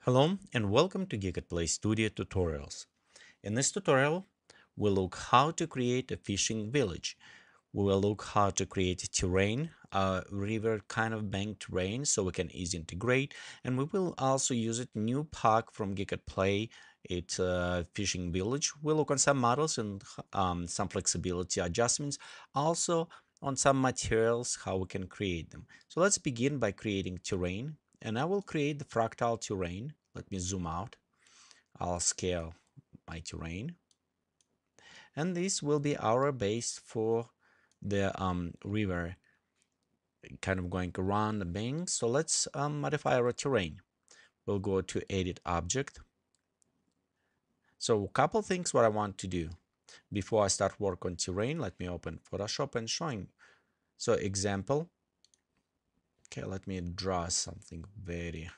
Hello and welcome to Geekatplay Studio Tutorials. In this tutorial, we'll look how to create a fishing village. We will look how to create terrain, a river kind of bank terrain so we can easily integrate, and we will also use a new pack from Geekatplay. It's a fishing village. We'll look on some models and some flexibility adjustments, also on some materials, how we can create them. So let's begin by creating terrain, and I will create the fractal terrain. Let me zoom out. I'll scale my terrain, and this will be our base for the river kind of going around the bank. So let's modify our terrain. We'll go to edit object. So a couple things what I want to do before I start work on terrain. Let me open Photoshop and showing. So example. Okay, let me draw something very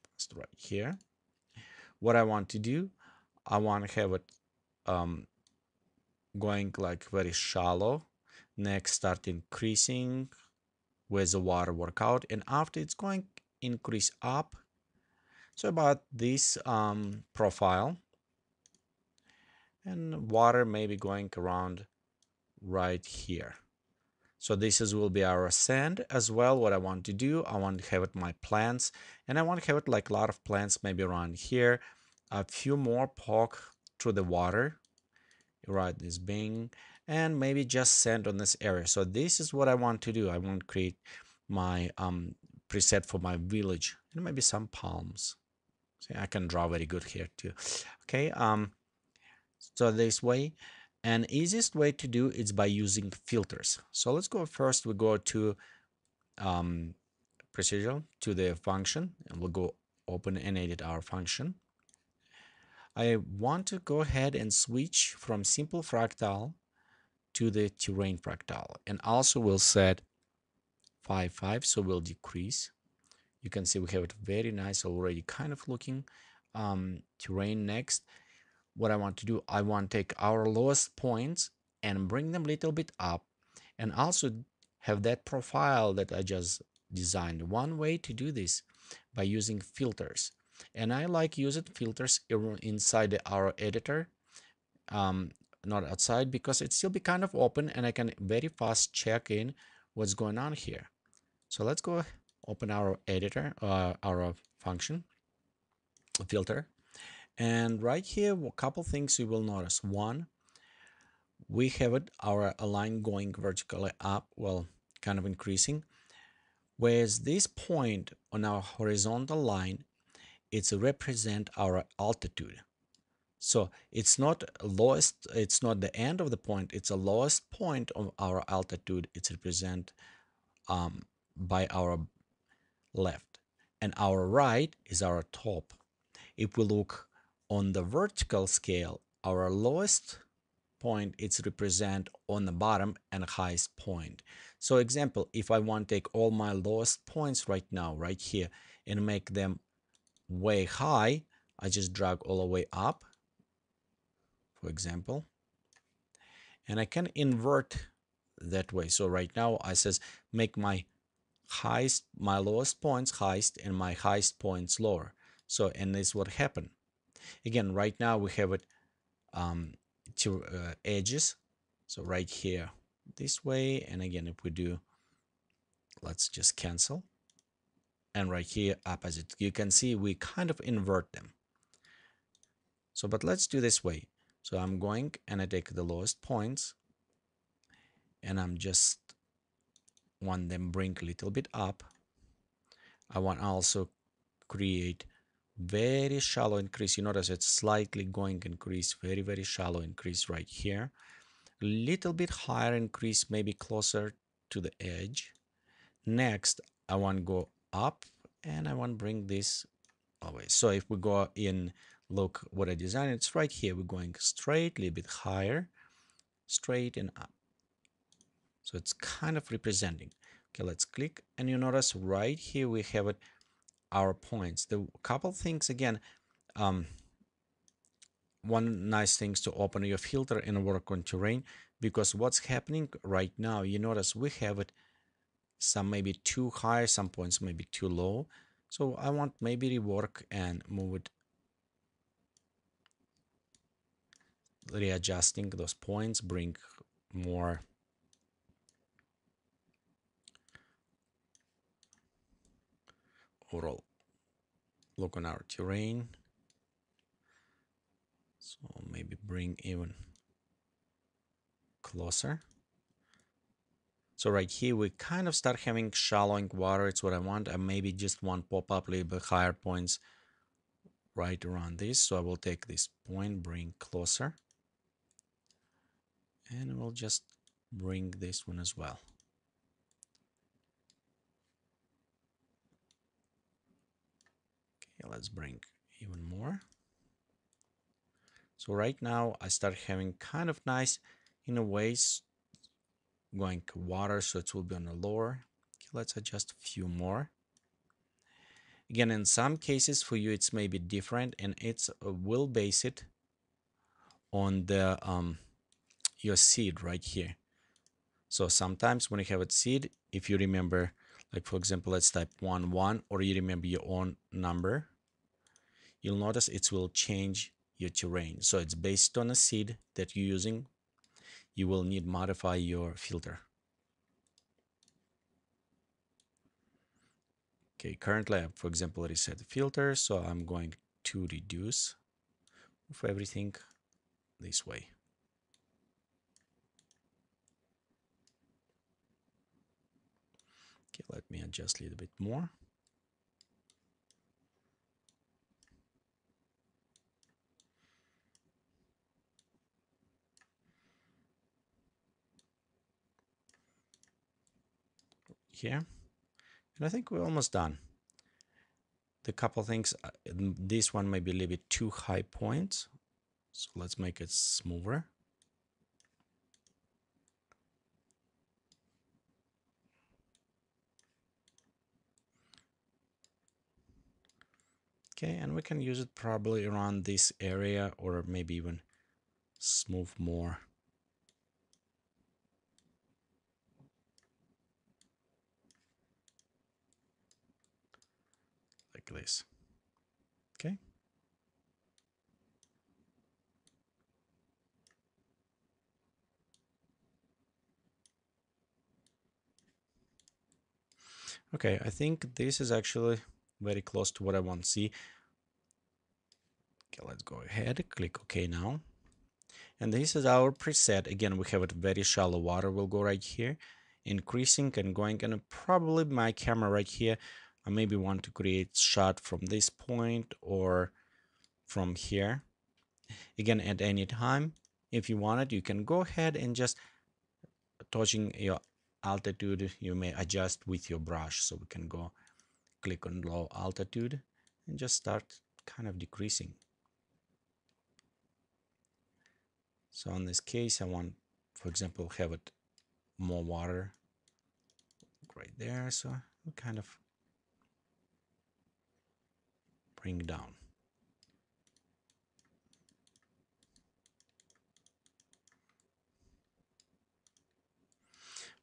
fast right here. What I want to do, I want to have it going like very shallow. Next, start increasing with the water workout, and after it's going increase up. So about this profile, and water maybe going around right here. So this is will be our sand as well. What I want to do, I want to have it my plants, and I want to have it like a lot of plants maybe around here. A few more poke through the water, right? This being, and maybe just sand on this area. So this is what I want to do. I want to create my preset for my village, and maybe some palms. See, I can draw very good here too. Okay, so this way, and easiest way to do is by using filters. So let's go first. We go to procedural, to the function, and we'll go open and edit our function. I want to go ahead and switch from simple fractal to the terrain fractal, and also we'll set 5 so we'll decrease. You can see we have it very nice already, kind of looking terrain. Next, what I want to do, I want to take our lowest points and bring them a little bit up, and also have that profile that I just designed. One way to do this by using filters, and I like using filters inside our editor, not outside, because it still be kind of open and I can very fast check in what's going on here. So let's go open our editor, our function filter, and right here a couple things you will notice. One, we have it our line going vertically up, well, kind of increasing, whereas this point on our horizontal line, it's represent our altitude. So it's not lowest, it's not the end of the point, it's the lowest point of our altitude. It's represent by our left, and our right is our top. If we look on the vertical scale, our lowest point it's represent on the bottom and highest point. So example, if I want to take all my lowest points right now, right here, and make them way high, I just drag all the way up, for example, and I can invert that way. So right now I says make my highest, my lowest points highest, and my highest points lower. So, and this is what happened. Again, right now we have it to edges. So right here this way, and again if we do, let's just cancel, and right here opposite, you can see we kind of invert them. So but let's do this way. So I'm going and I take the lowest points, and I'm just want them bring a little bit up. I want also create very shallow increase. You notice it's slightly going increase, very shallow increase right here, a little bit higher increase, maybe closer to the edge. Next, I want to go up, and I want to bring this away. So if we go in, look what I designed, it's right here. We're going straight, a little bit higher, straight and up. So it's kind of representing. Okay, let's click, and you notice right here we have it, our points. The couple things again, one nice thing is to open your filter and work on terrain, because what's happening right now, you notice we have it some maybe too high, some points maybe too low. So I want maybe rework and move it, readjusting those points, bring more overall look on our terrain. So maybe bring even closer. So right here, we kind of start having shallowing water. It's what I want. I maybe just want pop up a little bit higher points right around this. So I will take this point, bring closer, and we'll just bring this one as well. Okay, let's bring even more. So right now I start having kind of nice, in a ways, going water, so it will be on the lower. Okay, let's adjust a few more. Again, in some cases for you it's maybe different, and it's will base it on the your seed right here. So sometimes when you have a seed, if you remember, like for example, let's type 1 1, or you remember your own number, you'll notice it will change your terrain. So it's based on a seed that you're using. You will need modify your filter. Okay, currently I have, for example, reset the filter, so I'm going to reduce of everything this way. Okay, let me adjust a little bit more. Here, and I think we're almost done. The couple things, this one may be a little bit too high points, so let's make it smoother. Okay, and we can use it probably around this area, or maybe even smooth more. Like this. Okay. Okay, I think this is actually very close to what I want to see. Okay, let's go ahead, click OK now. And this is our preset. Again, we have it very shallow water. We'll go right here, increasing and going, and probably my camera right here. I maybe want to create shot from this point or from here. Again, at any time, if you want it, you can go ahead and just touching your altitude, you may adjust with your brush. So we can go click on low altitude and just start kind of decreasing. So in this case, I want, for example, have it more water right there. So we kind of bring down.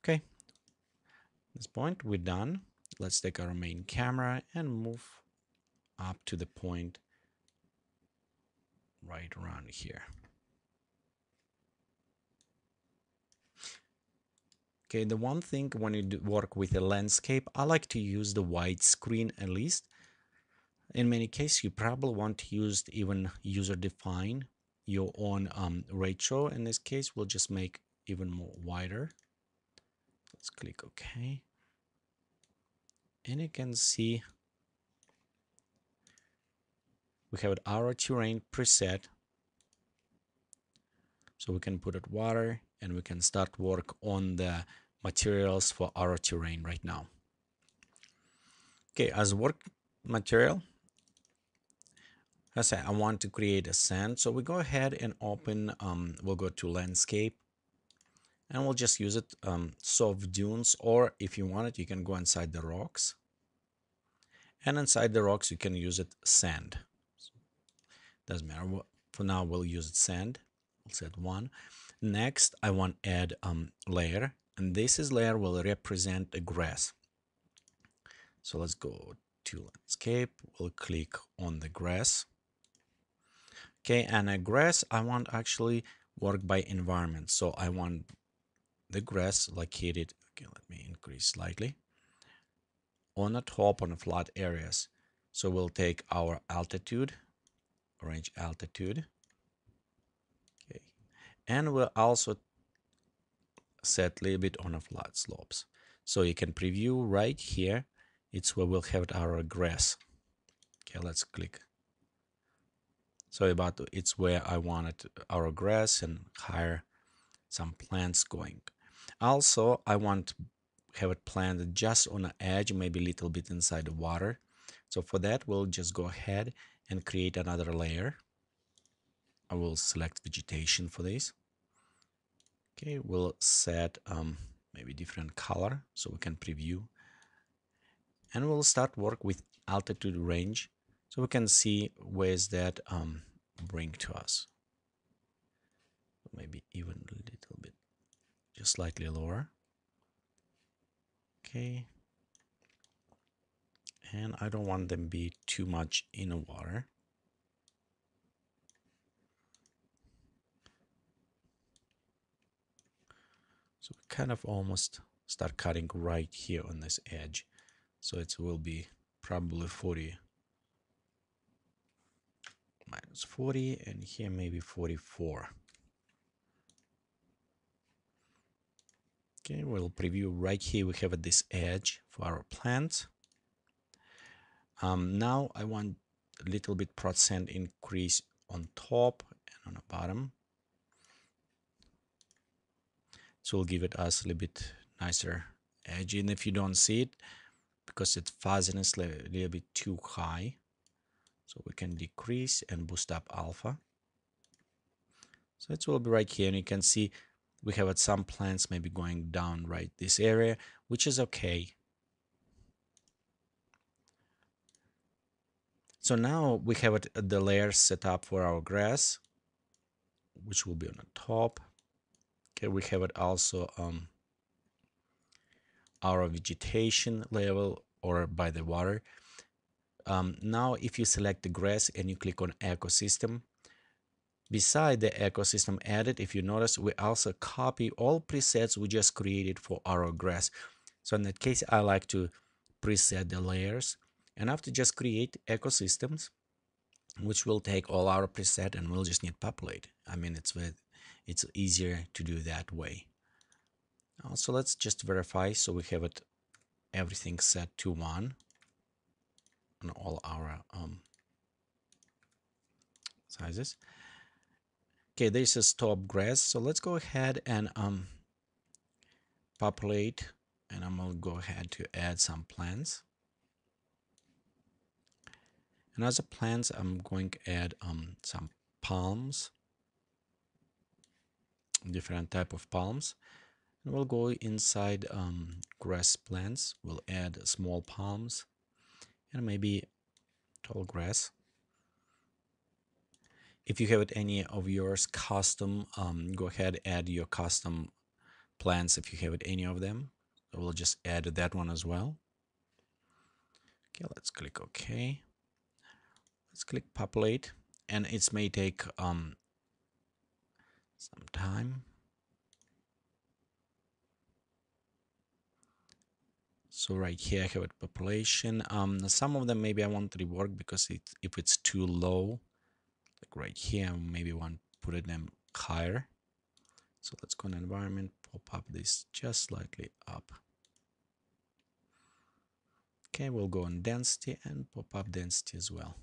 Okay, at this point we're done. Let's take our main camera and move up to the point right around here. Okay, the one thing when you work with a landscape, I like to use the widescreen at least. In many cases, you probably want to use even user define your own ratio. In this case, we'll just make even more wider. Let's click OK. And you can see we have our terrain preset. So we can put it water and we can start work on the materials for our terrain right now. Okay, as work material, let's say I want to create a sand. So we go ahead and open, we'll go to landscape and we'll just use it soft dunes, or if you want it, you can go inside the rocks. And inside the rocks, you can use it sand. Doesn't matter. For now, we'll use it sand. We'll set 1. Next, I want to add layer, and this is layer will represent a grass. So let's go to landscape. We'll click on the grass. Okay, and a grass, I want actually work by environment. So I want the grass located, okay, let me increase slightly, on the top on the flat areas. So we'll take our altitude, range altitude, okay, and we'll also set a little bit on the flat slopes. So you can preview right here. It's where we'll have our grass. Okay, let's click. So it's where I wanted our grass and hire some plants going. Also, I want to have it planted just on the edge, maybe a little bit inside the water. So for that, we'll just go ahead and create another layer. I will select vegetation for this. Okay, we'll set maybe different color so we can preview. And we'll start work with altitude range so we can see where's that bring to us. Maybe even a little bit, just slightly lower. Okay. And I don't want them to be too much in the water. So we kind of almost start cutting right here on this edge. So it will be probably 40 minus 40, and here maybe 44. Okay, we'll preview right here. We have this edge for our plant. Now I want a little bit percent increase on top and on the bottom. So we'll give it us a little bit nicer edge. And if you don't see it, because its fuzziness a little bit too high, so we can decrease and boost up alpha. So it will be right here, and you can see we have some plants maybe going down right this area, which is okay. So now we have the layers set up for our grass, which will be on the top. Okay, we have it also our vegetation level or by the water. Now if you select the grass and you click on ecosystem, beside the ecosystem added, if you notice, we also copy all presets we just created for our grass. So in that case, I like to preset the layers, and after just create ecosystems, which will take all our preset, and we'll just need populate. I mean, it's easier to do that way. Also, let's just verify. So we have it everything set to 1 on all our sizes. Okay, this is top grass. So let's go ahead and populate, and I'm gonna go ahead to add some plants. And as a plants, I'm going to add some palms, different type of palms. And we'll go inside grass plants. We'll add small palms and maybe tall grass. If you have any of yours custom, go ahead, add your custom plants if you have any of them. So we'll just add that one as well. Okay, let's click OK. Let's click populate, and it may take some time. So right here I have a population. Some of them maybe I want to rework because if it's too low, like right here, maybe I want to put them higher. So let's go in environment, pop up this just slightly up. Okay, we'll go on density and pop up density as well.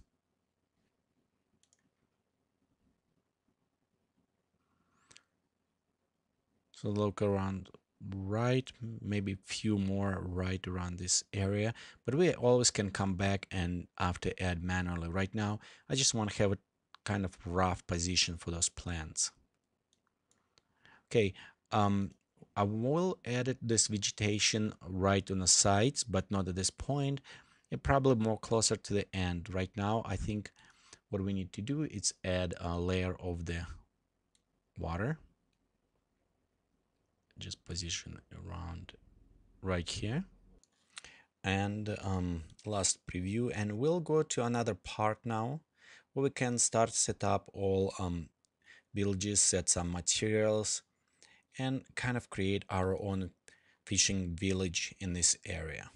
So look around right, maybe a few more right around this area, but we always can come back and after add manually. Right now, I just want to have a kind of rough position for those plants. Okay, I will edit this vegetation right on the sides, but not at this point. It probably more closer to the end. Right now, I think what we need to do is add a layer of the water. Just position around right here. And last preview, and we'll go to another part now where we can start set up all villages, set some materials, and kind of create our own fishing village in this area.